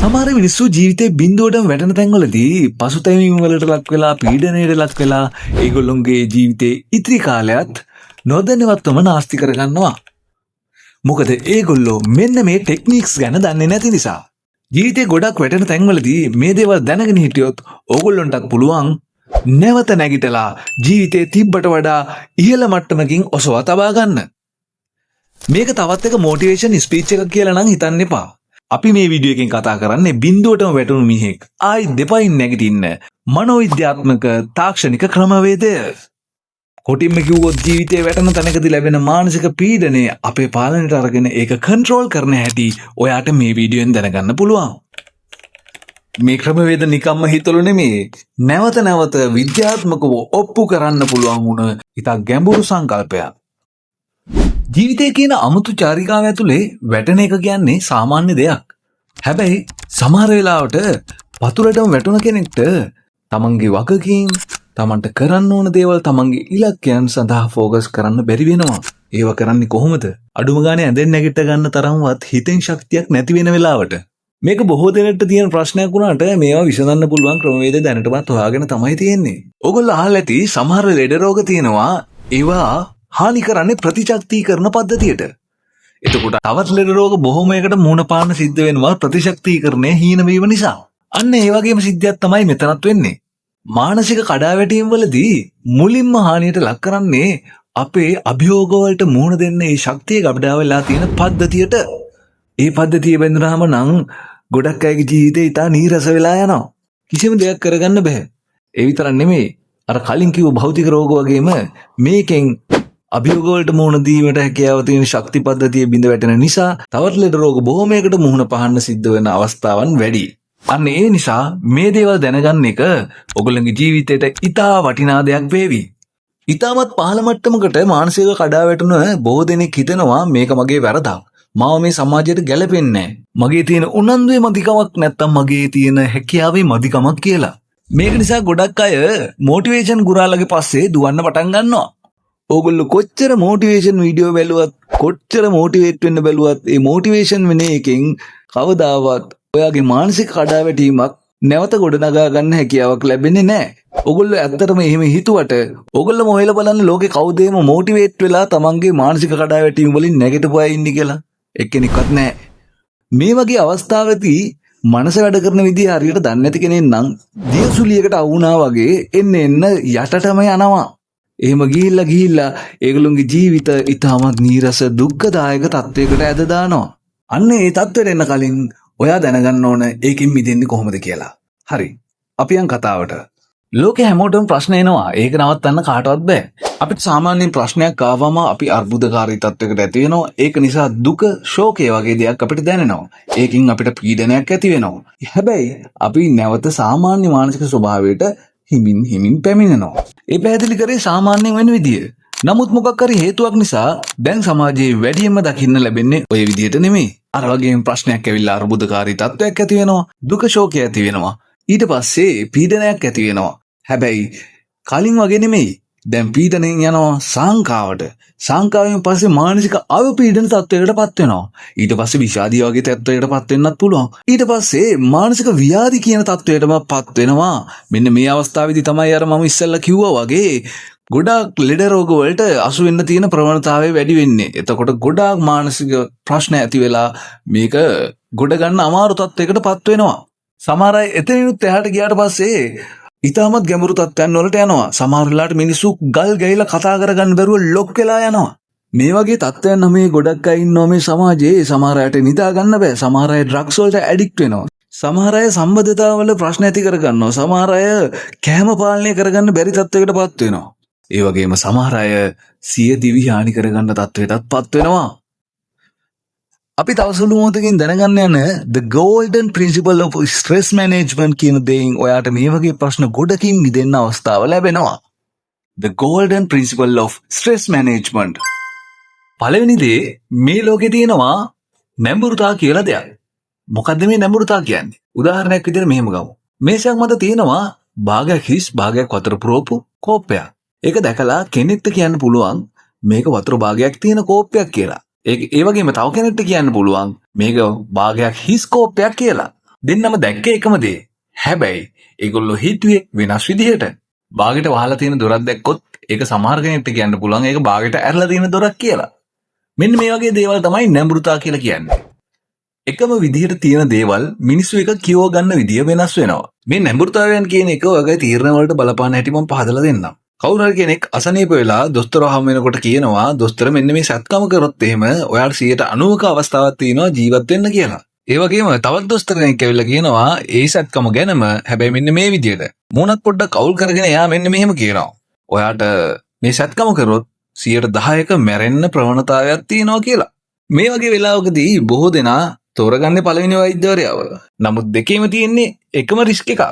සමහර මිනිස්සු ජීවිතේ බිඳුවටම වැටෙන තැන්වලදී පසුතැවීම් වලට ලක් වෙලා පීඩනයට ලක් වෙලා ඒගොල්ලොන්ගේ ජීවිතේ ඉතිරි කාලයත් නොදැනවත්වම නාස්ති කරගන්නවා. මොකද ඒගොල්ලෝ මෙන්න මේ ටෙක්නික්ස් ගැන දන්නේ නැති නිසා. ජීවිතේ ගොඩක් වැටෙන තැන්වලදී මේ දේවල් දැනගෙන හිටියොත් ඕගොල්ලොන්ටත් පුළුවන් නැවත නැගිටලා ජීවිතේ තිබ්බට වඩා ඉහළ මට්ටමකින් ඔසවා තබා ගන්න. මේක තවත් එක මොටිවේෂන් ස්පීච් එකක් කියලා නම් හිතන්න එපා. අපි මේ වීඩියෝ එකෙන් කතා කරන්නේ බිඳුවටම වැටුණු මිනිහෙක් ආයි දෙපයින් නැගිටින්න මනෝවිද්‍යාත්මක තාක්ෂණික ක්‍රමවේදය. කොටින්ම කිව්වොත් ජීවිතේ වැටෙන තැනකදී ලැබෙන මානසික පීඩනය අපේ පාලනයට අරගෙන ඒක කන්ට්‍රෝල් කරන හැටි ඔයාට මේ වීඩියෝෙන් දැනගන්න පුළුවන්. මේ ක්‍රමවේද නිකම්ම හිතලු නෙමෙයි. නැවත නැවත විද්‍යාත්මකව ඔප්පු කරන්න පුළුවන් වුණ ඉතා ගැඹුරු සංකල්පයක්. ජීවිතය කියන අමුතු චාරිකාව ඇතුලේ වැටෙන එක කියන්නේ සාමාන්‍ය දෙයක්. හැබැයි සමහර වෙලාවට වතුරටම වැටුණ කෙනෙක්ට තමන්ගේ වගකීම්, තමන්ට කරන්න ඕන දේවල්, තමන්ගේ ඉලක්කයන් සඳහා ફોකස් කරන්න බැරි වෙනවා. ඒව කරන්නේ කොහොමද? අඩුම ගානේ ඇඳෙන් නැගිට ගන්න තරම්වත් හිතෙන් ශක්තියක් නැති වෙන වෙලාවට. මේක බොහෝ දෙනෙක්ට තියෙන ප්‍රශ්නයක් වුණාට මේවා විසඳන්න පුළුවන් ක්‍රමවේද දැනටමත් හොයාගෙන තමයි තියෙන්නේ. ඕගොල්ලෝ අහලා ඇති සමහර ලෙඩ රෝග තියෙනවා. ඒවා හානි කරන්නේ ප්‍රතිශක්තිකරණ පද්ධතියට. එතකොට තවත් ලෙඩ රෝග බොහොමයකට මුහුණ පාන්න සිද්ධ වෙනවා ප්‍රතිශක්තිකරණය හීන වීම නිසා. අන්න ඒ වගේම සිද්ධියක් තමයි මෙතනත් වෙන්නේ. මානසික කඩාවැටීම් වලදී මුලින්ම හානියට ලක් කරන්නේ අපේ අභියෝග වලට මුහුණ දෙන්න ඒ ශක්තිය ගබඩා වෙලා තියෙන පද්ධතියට. ඒ පද්ධතිය බැඳුනහම නම් ගොඩක් අයගේ ජීවිතේ ඉතා නීරස වෙලා යනවා. කිසිම දෙයක් කරගන්න බෑ. ඒ විතරක් නෙමෙයි. අර කලින් කිව්ව භෞතික රෝග වගේම මේකෙන් අභියෝග වලට මුහුණ දීමට හැකියාව තියෙන ශක්ති පද්ධතිය බිඳ වැටෙන නිසා තවත් ලෙඩ රෝග බොහොමයකට මුහුණ පාන්න සිද්ධ වෙන අවස්ථාවන් වැඩි. අන්න ඒ නිසා මේ දේවල් දැනගන්න එක ඔයගොල්ලන්ගේ ජීවිතේට ඉතා වටිනා දෙයක් වේවි. ඉතාමත් පහළ මට්ටමකට මානසික කඩාවැටුණ බොහෝ දෙනෙක් හිතනවා මේක මගේ වැරදක්. මාව මේ සමාජයට ගැලපෙන්නේ නැහැ. මගේ තියෙන උනන්දුවේ මදිකමක් නැත්තම් මගේ තියෙන හැකියාවේ මදිකමක් කියලා. මේක නිසා ගොඩක් අය මොටිවේෂන් ගුරාලගේ පස්සේ දුවන්න පටන් ගන්නවා. ඕගොල්ලෝ කොච්චර මොටිවේෂන් වීඩියෝ බැලුවත් කොච්චර මොටිවේට් වෙන්න බැලුවත් ඒ මොටිවේෂන් වෙන එකෙන් කවදාවත් ඔයාගේ මානසික කඩාවැටීමක් නැවත ගොඩනගා ගන්න හැකියාවක් ලැබෙන්නේ නැහැ. ඕගොල්ලෝ ඇත්තටම එහෙම හිතුවට ඕගොල්ලෝම හොයලා බලන්න ලෝකේ කවුද එහෙම මොටිවේට් වෙලා තමන්ගේ මානසික කඩාවැටීම් වලින් නැගිටපු අය ඉන්නේ කියලා. එක්කෙනෙක්වත් නැහැ. මේ වගේ අවස්ථාවකදී මනස වැඩ කරන විදිහ හරියට දන්නේ නැති කෙනෙක් නම් දියසුලියකට අවුනා වගේ එන්න යටටම යනවා. එහෙම ගිහිල්ලා ඒගොල්ලොන්ගේ ජීවිත ඉතාමත් නීරස දුක්ඛදායක තත්වයකට ඇද දානවා. අන්න ඒ තත්වෙට එන්න කලින් ඔයා දැනගන්න ඕන ඒකෙන් මිදෙන්නේ කොහොමද කියලා. හරි. අපි යන් කතාවට. ලෝකේ හැමෝටම ප්‍රශ්න එනවා. ඒක නවත්තන්න කාටවත් බෑ. අපිට සාමාන්‍යයෙන් ප්‍රශ්නයක් ආවම අපි අර්බුදකාරී තත්වයකට ඇති වෙනවා. ඒක නිසා දුක, ශෝකය වගේ දෙයක් අපිට දැනෙනවා. ඒකින් අපිට පීඩනයක් ඇති වෙනවා. හැබැයි අපි නැවත සාමාන්‍ය මානසික ස්වභාවයට හිමින් පැමිණෙනවා. ඒ පැහැදිලි කරේ සාමාන්‍යයෙන් වෙන විදිය. නමුත් මොකක් හරි හේතුවක් නිසා දැන් සමාජයේ වැඩියෙන්ම දකින්න ලැබෙන්නේ ওই විදියට නෙමෙයි. අර වගේම ප්‍රශ්නයක් ඇවිල්ලා අර්බුදකාරී තත්වයක් ඇති වෙනවා. දුක, ශෝකය ඇති වෙනවා. ඊට පස්සේ පීඩනයක් ඇති වෙනවා. හැබැයි කලින් වගේ නෙමෙයි. දැන් පීඩණයෙන් යනවා සංකාවට. සංකාවෙන් පස්සේ මානසික අවපීඩන තත්වයකටපත් වෙනවා. ඊට පස්සේ විෂාදී වගේ තත්වයකටපත් වෙන්නත් පුළුවන්. ඊට පස්සේ මානසික ව්‍යාධි කියන තත්වයකටපත් වෙනවා. මෙන්න මේ අවස්ථාවේදී තමයි අර මම ඉස්සෙල්ලා කිව්වා වගේ ගොඩාක් ලෙඩ රෝග වලට අසු වෙන්න තියෙන ප්‍රවණතාවය වැඩි වෙන්නේ. එතකොට ගොඩාක් මානසික ප්‍රශ්න ඇති වෙලා මේක ගොඩ ගන්න අමාරු තත්වයකටපත් වෙනවා. සමහර අය එතනිනුත් එහාට ගියාට පස්සේ ඉතාමත් ගැඹුරු තත්ත්වයන් වලට යනවා. සමහර වෙලාවට මිනිස්සු ගල් ගැහිලා කතා කරගන්න බැරුව ලොක් වෙලා යනවා. මේ වගේ තත්ත්වයන් මේ ගොඩක් අය ඉන්නවා මේ සමාජයේ. සමහර අයට නිදා ගන්න බෑ. සමහර අය ඩ්‍රග්ස් වලට ඇඩික්ට් වෙනවා. සමහර අය සම්බන්ධතාවල ප්‍රශ්න ඇති කරගන්නවා. සමහර අය කැම පාලනය කරගන්න බැරි තත්ත්වයකටපත් වෙනවා. ඒ වගේම සමහර අය සිය දිවි හානි කරගන්න තත්ත්වයකටපත් වෙනවා. අපි තව සුළු මොහොතකින් දැනගන්න යන the golden principle of stress management කියන දෙයින් ඔයාට මේ වගේ ප්‍රශ්න ගොඩකින් මිදෙන්න අවස්ථාව ලැබෙනවා. The golden principle of stress management. පළවෙනි දේ මේ ලෝකේ තියෙනවා නැඹුරුතා කියලා දෙයක්. මොකද්ද මේ නැඹුරුතා කියන්නේ? උදාහරණයක් විදිහට මෙහෙම ගමු. මේසයක් මත තියෙනවා භාගයක් හිස් භාගයක් වතුර පුරවපු කෝප්පයක්. ඒක දැකලා කෙනෙක්ට කියන්න පුළුවන් මේක වතුර භාගයක් තියෙන කෝප්පයක් කියලා. ඒ වගේම තව කෙනෙක්ට කියන්න පුළුවන් මේක භාගයක් හිස් කෝප්පයක් කියලා. දෙන්නම දැක්කේ එකම දේ. හැබැයි ඒගොල්ලෝ හිතුවේ වෙනස් විදිහට. බාගෙට වහලා තියෙන දොරක් දැක්කොත් ඒක සමහර කෙනෙක්ට කියන්න පුළුවන් ඒක බාගෙට ඇරලා තියෙන දොරක් කියලා. මෙන්න මේ වගේ දේවල් තමයි නැඹුරුතා කියලා කියන්නේ. එකම විදිහට තියෙන දේවල් මිනිස්සු එක කියව ගන්න විදිය වෙනස් වෙනවා. මේ නැඹුරුතාවයන් කියන එක ඔයගේ තීරණ වලට බලපාන හැටි මම පහදලා දෙන්නම්. කවුරු හරි කෙනෙක් අසනීප වෙලා දොස්තර හම් වෙනකොට කියනවා දොස්තර මෙන්න මේ සත්කම කරොත් එහෙම ඔයාට 90%ක අවස්ථාවක් තියෙනවා ජීවත් වෙන්න කියලා. ඒ වගේම තවත් දොස්තර කෙනෙක් ඇවිල්ලා කියනවා ඒ සත්කම ගැනම හැබැයි මෙන්න මේ විදියට. මූණත් පොඩ්ඩක් අවුල් කරගෙන එයා මෙන්න මෙහෙම කියනවා. ඔයාට මේ සත්කම කරොත් 10%ක මැරෙන්න ප්‍රවණතාවයක් තියෙනවා කියලා. මේ වගේ වෙලාවකදී බොහෝ දෙනා තෝරගන්නේ පළවෙනි වෛද්‍යවරයාව. නමුත් දෙකේම තියෙන්නේ එකම රිස්ක් එකක්.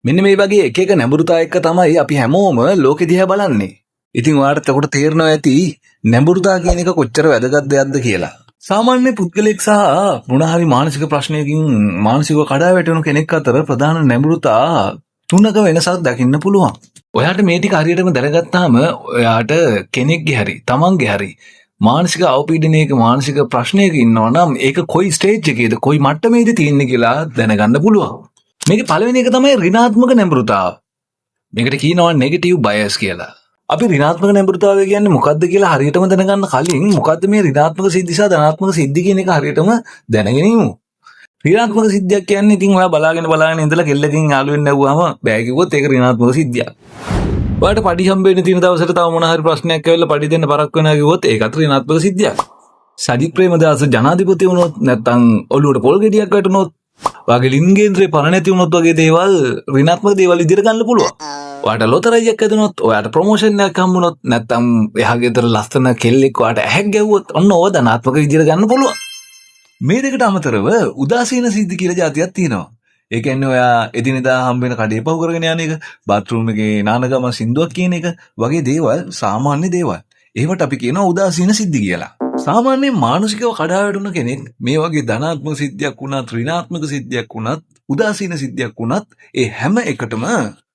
මෙන්න මේ වගේ එක නැඹුරුතා එක්ක තමයි අපි හැමෝම ලෝකෙ දිහා බලන්නේ. ඉතින් ඔයාලට එතකොට තේරෙනවා ඇති නැඹුරුතා කියන එක කොච්චර වැදගත් දෙයක්ද කියලා. සාමාන්‍ය පුද්ගලෙක් සහ මොන හරි මානසික ප්‍රශ්නයකින් මානසිකව කඩා වැටෙන කෙනෙක් අතර ප්‍රධාන නැඹුරුතා තුනක වෙනසක් දකින්න පුළුවන්. ඔයාට මේ ටික හරියටම දැනගත්තාම ඔයාට කෙනෙක්ගේ හරි තමන්ගේ හරි මානසික අවපීඩනයක මානසික ප්‍රශ්නයක ඉන්නවා නම් ඒක කොයි ස්ටේජ් එකේද කොයි මට්ටමේද තියෙන්නේ කියලා දැනගන්න පුළුවන්. මේකේ පළවෙනි එක තමයි ඍණාත්මක නැඹුරුතාව. මේකට කියනවා නෙගටිව් බයස් කියලා. අපි ඍණාත්මක නැඹුරුතාවය කියන්නේ මොකක්ද කියලා හරියටම දැනගන්න කලින් මොකද්ද මේ ඍණාත්මක සිද්ධි සහ ධනාත්මක සිද්ධි කියන එක හරියටම දැනගෙන ඉමු. ඍණාත්මක සිද්ධියක් කියන්නේ ඉතින් ඔයා බලාගෙන ඉඳලා කෙල්ලකින් යාළු වෙන්න ඇව්වම බෑ කිව්වොත් ඒක ඍණාත්මක සිද්ධියක්. ඔයාට පඩි හම්බෙන්න තියෙන දවසට තව මොන හරි ප්‍රශ්නයක් ඇවිල්ලා පඩි දෙන්න බරක් වෙනවා කිව්වොත් ඒකත් ඍණාත්මක සිද්ධියක්. සජිත් ප්‍රේමදාස ජනාධිපති වුණොත් නැත්නම් ඔළුවට පොල් ගෙඩියක් වැටුණොත් වාගේ ලිංගේන්ද්‍රේ පණ නැති වුණොත් වගේ දේවල් ඍණාත්මක දේවල් විදිහට ගන්න පුළුවන්. ඔයාට ලොතරැයියක් ඇදුනොත් ඔයාට ප්‍රොමෝෂන් එකක් හම්බුනොත් නැත්නම් එහා ගෙදර ලස්සන කෙල්ලෙක් ඔයාට ඇහැක් ගැව්වොත් ඔන්න ඕව ධනාත්මක විදිහට ගන්න පුළුවන්. මේ දෙකට අමතරව උදාසීන සිද්ධි කියලා જાතියක් තියෙනවා. ඒ කියන්නේ ඔයා එදිනෙදා හම්බ වෙන කඩේ පහු කරගෙන යන එක, බාත්රූම් එකේ නානගම සින්දුවක් කියන එක වගේ දේවල් සාමාන්‍ය දේවල්. ඒවට අපි කියනවා උදාසීන සිද්ධි කියලා. සාමාන්‍යයෙන් මානසිකව කඩා වැටුණ කෙනෙක් මේ වගේ ධනාත්මක සිද්ධියක් වුණත්, ඍණාත්මක සිද්ධියක් වුණත්, උදාසීන සිද්ධියක් වුණත් ඒ හැම එකටම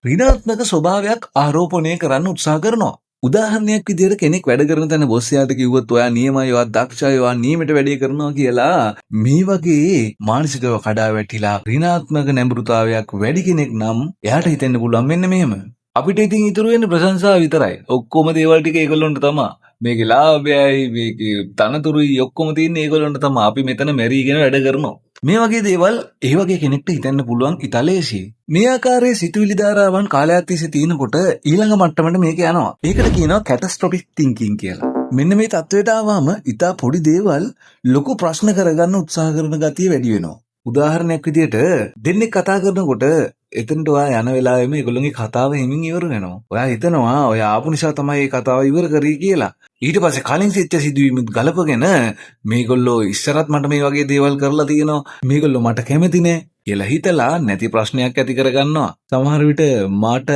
ඍණාත්මක ස්වභාවයක් ආරෝපණය කරන්න උත්සාහ කරනවා. උදාහරණයක් විදිහට කෙනෙක් වැඩ කරන තැන බොස් යාට කිව්වොත් ඔයා නියමයි, ඔයා දක්ෂයි, ඔයා නියමයට වැඩේ කරනවා කියලා මේ වගේ මානසිකව කඩා වැටිලා ඍණාත්මක නැඹුරුතාවයක් වැඩි කෙනෙක් නම් එයාට හිතෙන්න පුළුවන් මෙන්න මෙහෙම. අපිට ඉතින් ඉතුරු වෙන්නේ ප්‍රශංසාව විතරයි. ඔක්කොම දේවල් ටික ඒගොල්ලොන්ට තමයි. මේකේ ලාභයයි, මේකේ තනතුරුයි ඔක්කොම තියෙන්නේ ඒගොල්ලොන්ට තමයි. අපි මෙතන මෙරීගෙන වැඩ කරනවා. මේ වගේ දේවල් ඒ වගේ කෙනෙක්ට හිතන්න පුළුවන් ඉතලේසි. මේ ආකාරයේ සිතුවිලි ධාරාවන් කාලයක් තිස්සේ තියෙනකොට ඊළඟ මට්ටමට මේක යනවා. ඒකට කියනවා කැටස්ට්‍රොෆික් තින්කින් කියලා. මෙන්න මේ තත්වයට ආවම ඉතා පොඩි දේවල් ලොකු ප්‍රශ්න කරගන්න උත්සාහ කරන ගතිය වැඩි වෙනවා. උදාහරණයක් විදිහට දෙන්නෙක් කතා කරනකොට එතනට ඔයා යන වෙලාවෙම ඒගොල්ලෝගේ කතාව හිමින් ඉවර වෙනවා. ඔයා හිතනවා ඔයා ආපු නිසා තමයි මේ කතාව ඉවර කරේ කියලා. ඊට පස්සේ කලින් සිච්ච සිදුවීම් ගලපගෙන මේගොල්ලෝ ඉස්සරත් මට මේ වගේ දේවල් කරලා තියෙනවා. මේගොල්ලෝ මට කැමති නෑ කියලා හිතලා නැති ප්‍රශ්නයක් ඇති කරගන්නවා. සමහර විට මට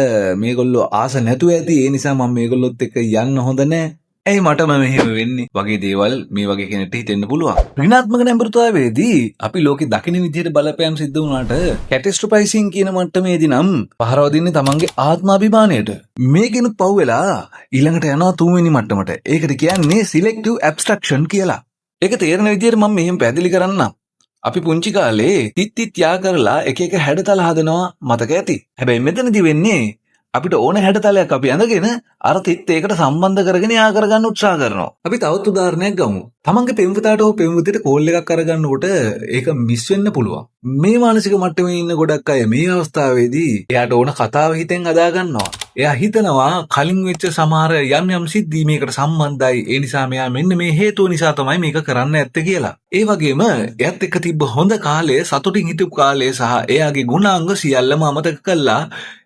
මේගොල්ලෝ ආස නැතුව ඇති. ඒ නිසා මම මේගොල්ලොත් එක්ක යන්න හොඳ නෑ. ඇයි මටම මෙහෙම වෙන්නේ වගේ දේවල් මේ වගේ කෙනෙක්ට හිතෙන්න පුළුවන්. ඍණාත්මක නැඹුරුතාවයේදී අපි ලෝකෙ දකින විදිහට බලපෑම් සිද්ධ වුණාට කැටස්ට්‍රොෆයිසින් කියන මට්ටමේදී නම් පහරව දෙන්නේ තමන්ගේ ආත්මාභිමානයට. මේකෙනුත් පහු වෙලා ඊළඟට යනවා තුන්වෙනි මට්ටමට. ඒකට කියන්නේ සිලෙක්ටිව් ඇබ්ස්ට්‍රැක්ෂන් කියලා. ඒක තේරෙන විදිහට මම මෙහෙම පැහැදිලි කරන්නම්. අපි පුංචි කාලේ තිත් යා කරලා එක එක හැඩතල හදනවා මතක ඇති. හැබැයි මෙතනදී වෙන්නේ අපිට ඕන හැඩතලයක් අපි ඇඳගෙන අර තිත් ඒකට සම්බන්ධ කරගෙන යා කරගන්න උත්සාහ කරනවා. අපි තවත් උදාහරණයක් ගමු. තමන්ගේ පෙම්වතාට හෝ පෙම්වතියට කෝල් එකක් අරගන්නකොට ඒක මිස් වෙන්න පුළුවන්. මේ මානසික මට්ටමේ ඉන්න ගොඩක් අය මේ අවස්ථාවේදී එයාට ඕන කතාව හිතෙන් හදා ගන්නවා. එයා හිතනවා කලින් වෙච්ච සමහර යම් සිද්ධි මේකට සම්බන්ධයි. ඒ නිසා මෙයා මෙන්න මේ හේතුව නිසා තමයි මේක කරන්න ඇත්තේ කියලා. ඒ වගේම එයාත් එක්ක තිබ්බ හොඳ කාලය, සතුටින් හිටපු කාලය සහ එයාගේ ගුණාංග සියල්ලම අමතක කළා.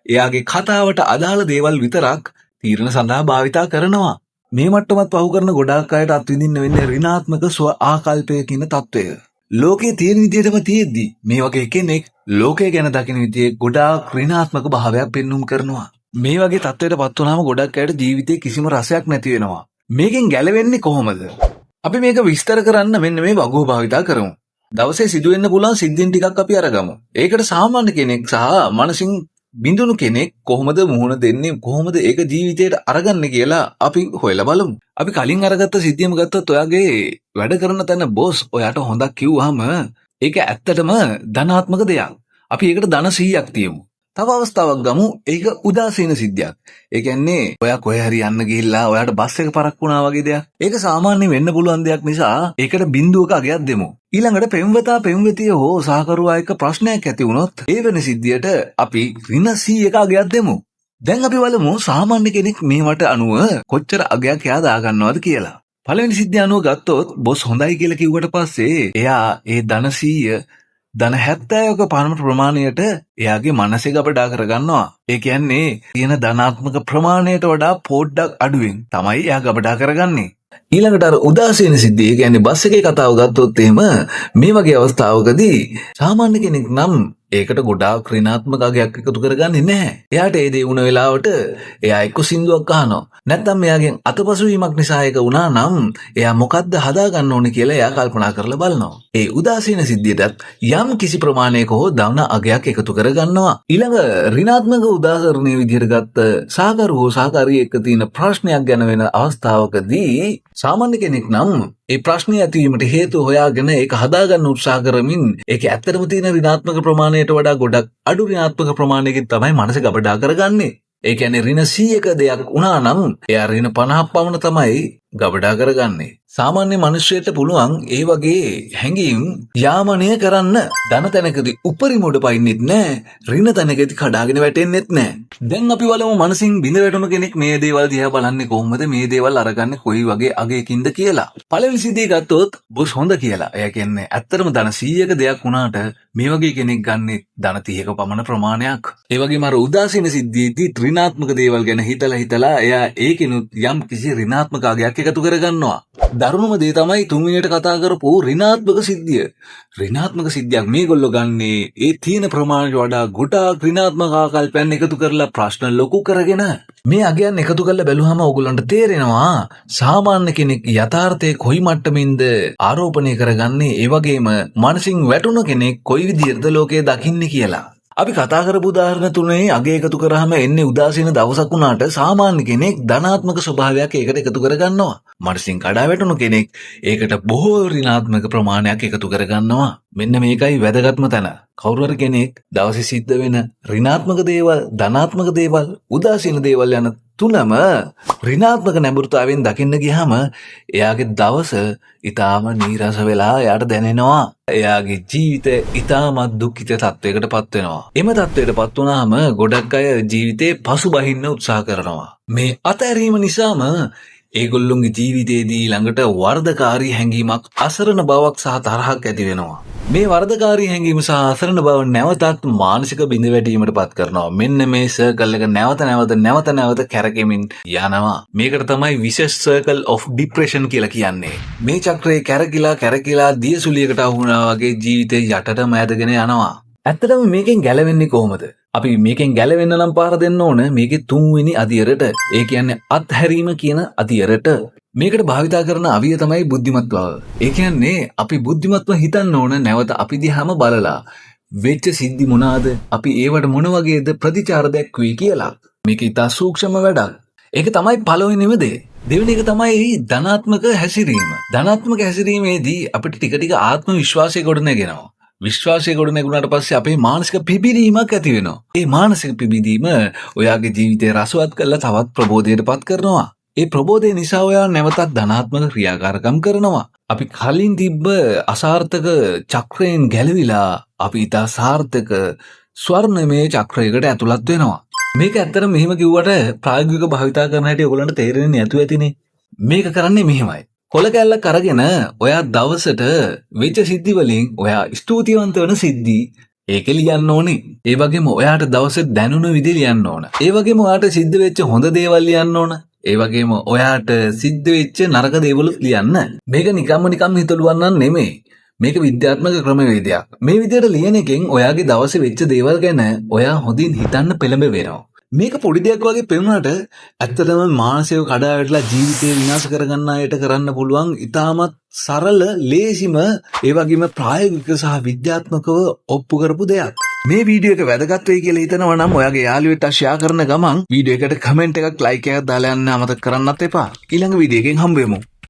එයාගේ කතාවට අදාළ දේවල් විතරක් තීරණ සඳහා භාවිතා කරනවා. මේ මට්ටමත් පහු කරන ගොඩාක් අයට අත්විඳින්න වෙන්නේ ඍණාත්මක ස්ව ආකල්පය කියන තත්වය. ලෝකයේ තියෙන විදිහටම තියෙද්දි මේ වගේ කෙනෙක් ලෝකය ගැන දකින විදිහේ ගොඩාක් ඍණාත්මක භාවයක් පෙන්눔 කරනවා. මේ වගේ තත්වයටපත් වුණාම ගොඩක් අයට ජීවිතේ කිසිම රසයක් නැති වෙනවා. මේකෙන් ගැලවෙන්නේ කොහොමද? අපි මේක විස්තර කරන්න මෙන්න මේ වගුව භාවිතා කරමු. දවසේ සිදුවෙන්න පුළුවන් සිද්ධීන් ටිකක් අපි අරගමු. ඒකට සාමාන්‍ය කෙනෙක් සහ මනසින් බිඳුණු කෙනෙක් කොහොමද මුහුණ දෙන්නේ, කොහොමද ඒක ජීවිතයට අරගන්නේ කියලා අපි හොයලා බලමු. අපි කලින් අරගත්ත සිද්ධියම ගත්තොත් ඔයාගේ වැඩ කරන තැන බොස් ඔයාට හොඳක් කිව්වහම ඒක ඇත්තටම ධනාත්මක දෙයක්. අපි ඒකට ධන 100ක් තියමු. තව අවස්ථාවක් ගමු. ඒක උදාසීන සිද්ධියක්. ඒ කියන්නේ ඔයා කොහේ හරි යන්න ගිහිල්ලා ඔයාට බස් එක පරක් වුණා වගේ දෙයක්. ඒක සාමාන්‍යයෙන් වෙන්න පුළුවන් දෙයක් නිසා ඒකට බිඳුවක අගයක් දෙමු. ඊළඟට පෙම්වතා පෙම්වතිය හෝ සහකරුවා එක්ක ප්‍රශ්නයක් ඇති වුණොත් ඒ වෙන සිද්ධියට අපි ඍණ 100ක අගයක් දෙමු. දැන් අපි බලමු සාමාන්‍ය කෙනෙක් මේවට අනුව කොච්චර අගයක් එයා දාගන්නවද කියලා. පළවෙනි සිද්ධිය අනුව ගත්තොත් බොස් හොඳයි කියලා කිව්වට පස්සේ එයා ඒ ධන 100 ධන 70ක පරම ප්‍රමාණයට එයාගේ මනසේ ගබඩා කරගන්නවා. ඒ කියන්නේ තියෙන ධනාත්මක ප්‍රමාණයට වඩා පොඩ්ඩක් අඩුවෙන් තමයි එයා ගබඩා කරගන්නේ. ඊළඟට අර උදාසීන සිද්ධිය කියන්නේ බස් එකේ කතාව ගත්තොත් එහෙම මේ වගේ අවස්ථාවකදී සාමාන්‍ය කෙනෙක් නම් ඒකට ගොඩාක් ඍණාත්මක අගයක් එකතු කරගන්නේ නැහැ. එයාට ඒ දේ වුණ වෙලාවට එයා එක්ක සින්දුවක් අහනවා. නැත්නම් එයාගෙන් අතපසුවීමක් නිසා ඒක වුණා නම් එයා මොකද්ද හදාගන්න ඕනේ කියලා එයා කල්පනා කරලා බලනවා. ඒ උදාසීන සිද්ධියටත් යම් කිසි ප්‍රමාණයක හෝ ධන අගයක් එකතු කරගන්නවා. ඊළඟ ඍණාත්මක උදාහරණයේ විදිහට ගත්ත සාකරු හෝ සාකාරිය එක්ක තියෙන ප්‍රශ්නයක් ගැන වෙන අවස්ථාවකදී සාමාන්‍ය කෙනෙක් නම් ඒ ප්‍රශ්නේ ඇතිවීමට හේතු හොයාගෙන ඒක හදාගන්න උත්සාහ කරමින් ඒක ඇත්තටම තියෙන ඍණාත්මක ප්‍රමාණයට වඩා ගොඩක් අඩු ඍණාත්මක ප්‍රමාණයකින් තමයි මනස ගබඩා කරගන්නේ. ඒ කියන්නේ ඍණ 100ක දෙයක් වුණා නම් එයා ඍණ 50ක් පමණ තමයි ගබඩා කරගන්නේ. සාමාන්‍ය මිනිස්සුන්ට පුළුවන් ඒ වගේ හැඟීම් යාමනය කරන්න. ධන තැනකදී උපරිම උඩ පයින්නෙත් නැහැ. ඍණ තැනකදී කඩාගෙන වැටෙන්නෙත් නැහැ. දැන් අපි බලමු මනසින් බිඳ වැටුණු කෙනෙක් මේ දේවල් දිහා බලන්නේ කොහොමද? මේ දේවල් අරගන්නේ කොයි වගේ අගයකින්ද කියලා. පළවෙනි සිද්ධිය ගත්තොත් බොස් හොඳ කියලා. එයා කියන්නේ ඇත්තටම ධන 100ක දෙයක් වුණාට මේ වගේ කෙනෙක් ගන්නෙ ධන 30ක පමණ ප්‍රමාණයක්. ඒ වගේම අර උදාසීන සිද්ධියේදී ඍණාත්මක දේවල් ගැන හිතලා එයා ඒකිනුත් යම් කිසි ඍණාත්මක අගයක් එකතු කරගන්නවා. දරුණුම දේ තමයි තුන්වෙනියට කතා කරපු ඍණාත්මක සිද්ධිය. ඍණාත්මක සිද්ධියක් මේගොල්ලෝ ගන්නේ ඒ තියෙන ප්‍රමාණයට වඩා ගොඩාක් ඍණාත්මක ආකල්පයන් එකතු කරලා ප්‍රශ්න ලොකු කරගෙන මේ අගයන් එකතු කරලා බැලුවම ඕගොල්ලන්ට තේරෙනවා සාමාන්‍ය කෙනෙක් යථාර්ථයේ කොයි මට්ටමින්ද ආරෝපණය කරගන්නේ, ඒ වගේම මනසින් වැටුණු කෙනෙක් කොයි විදිහටද ලෝකය දකින්නේ කියලා. අපි කතා කරපු උදාහරණ තුනේ අගය එකතු කරාම එන්නේ උදාසීන දවසක් වුණාට සාමාන්‍ය කෙනෙක් ධනාත්මක ස්වභාවයක් ඒකට එකතු කරගන්නවා. මනසින් කඩා වැටුණු කෙනෙක් ඒකට බොහෝ ඍණාත්මක ප්‍රමාණයක් එකතු කරගන්නවා. මෙන්න මේකයි වැදගත්ම තැන. කවුරු හරි කෙනෙක් දවසේ සිද්ධ වෙන ඍණාත්මක දේවල්, ධනාත්මක දේවල්, උදාසීන දේවල් යන තුනම ඍණාත්මක නැඹුරුතාවෙන් දකින්න ගියාම එයාගේ දවස ඊටාම නීරස වෙලා එයාට දැනෙනවා. එයාගේ ජීවිතය ඊටාම දුක්ඛිත තත්වයකටපත් වෙනවා. එම තත්වයටපත් වුණාම ගොඩක් අය ජීවිතේ පසුබහින්න උත්සාහ කරනවා. මේ අතහැරීම නිසාම ඒගොල්ලොන්ගේ ජීවිතේදී ළඟට වර්ධකාරී හැඟීමක්, අසරණ බවක් සහ තරහක් ඇති වෙනවා. මේ වර්ධකාරී හැඟීම සහ අසරණ බව නැවතත් මානසික බිඳවැටීමට පත් කරනවා. මෙන්න මේ සර්කල් එක නැවත නැවත කැරකෙමින් යනවා. මේකට තමයි vicious circle of depression කියලා කියන්නේ. මේ චක්‍රේ කැරකිලා දියසුලියකට අහු වුණා වගේ ජීවිතේ යටටම ඇදගෙන යනවා. ඇත්තටම මේකෙන් ගැලවෙන්නේ කොහොමද? අපි මේකෙන් ගැලවෙන්න නම් පාර දෙන්න ඕන මේකේ තුන්වෙනි අදියරට. ඒ කියන්නේ අත්හැරීම කියන අදියරට. මේකට භාවිතා කරන අවිය තමයි බුද්ධිමත් බව. ඒ කියන්නේ අපි බුද්ධිමත්ව හිතන්න ඕන නැවත අපි දිහාම බලලා වෙච්ච සිද්ධි මොනවාද? අපි ඒවට මොන වගේද ප්‍රතිචාර දැක්ුවේ කියලා. මේක ඉතා සූක්ෂම වැඩක්. ඒක තමයි පළවෙනිම දේ. දෙවෙනි එක තමයි ධනාත්මක හැසිරීම. ධනාත්මක හැසිරීමේදී අපිට ටික ටික ආත්ම විශ්වාසය ගොඩනගෙනවා. විශ්වාසය ගොඩනැගුණාට පස්සේ අපේ මානසික පිබිදීමක් ඇති වෙනවා. ඒ මානසික පිබිදීම ඔයාගේ ජීවිතය රසවත් කරලා තවත් ප්‍රබෝධයටපත් කරනවා. ඒ ප්‍රබෝධය නිසා ඔයා නැවතත් ධනාත්මක ක්‍රියාකාරකම් කරනවා. අපි කලින් තිබ්බ අසාර්ථක චක්‍රයෙන් ගැලවිලා අපි ඉතා සාර්ථක ස්වර්ණමය චක්‍රයකට ඇතුළත් වෙනවා. මේක ඇත්තටම මෙහෙම කිව්වට ප්‍රායෝගික භාවිතා කරන හැටි ඔයගොල්ලන්ට තේරෙන්නේ නැතුව ඇතිනේ. මේක කරන්නේ මෙහෙමයි. කොල කැල්ලක් අරගෙන ඔයා දවසට වෙච්ච සිද්ධි වලින් ඔයා ස්තුතිවන්ත වෙන සිද්ධි ඒක ලියන්න ඕනේ. ඒ වගේම ඔයාට දවසේ දැනුණු විදිහ ලියන්න ඕන. ඒ වගේම ඔයාට සිද්ධ වෙච්ච හොඳ දේවල් ලියන්න ඕන. ඒ වගේම ඔයාට සිද්ධ වෙච්ච නරක දේවල් ලියන්න. මේක නිකම්ම හිතලුවන්නන් නෙමෙයි. මේක විද්‍යාත්මක ක්‍රමවේදයක්. මේ විදිහට ලියන එකෙන් ඔයාගේ දවසේ වෙච්ච දේවල් ගැන ඔයා හොඳින් හිතන්න පෙළඹ වෙනවා. මේක පොඩි දෙයක් වගේ පෙනුනට ඇත්තටම මානසිකව කඩා වැටලා ජීවිතේ විනාශ කරගන්න අයට කරන්න පුළුවන් ඉතාමත් සරල, ලේසිම, ඒ වගේම ප්‍රායෝගික සහ විද්‍යාත්මකව ඔප්පු කරපු දෙයක්. මේ වීඩියෝ එක වැදගත් වෙයි කියලා හිතනවා නම් ඔයාගේ යාළුවෙක්ට ෂෙයා කරන ගමන් වීඩියෝ එකට කමෙන්ට් එකක්, ලයික් එකක් දාලා යන්න අමතක කරන්නත් එපා. ඊළඟ වීඩියෝ එකෙන් හම්බ වෙමු.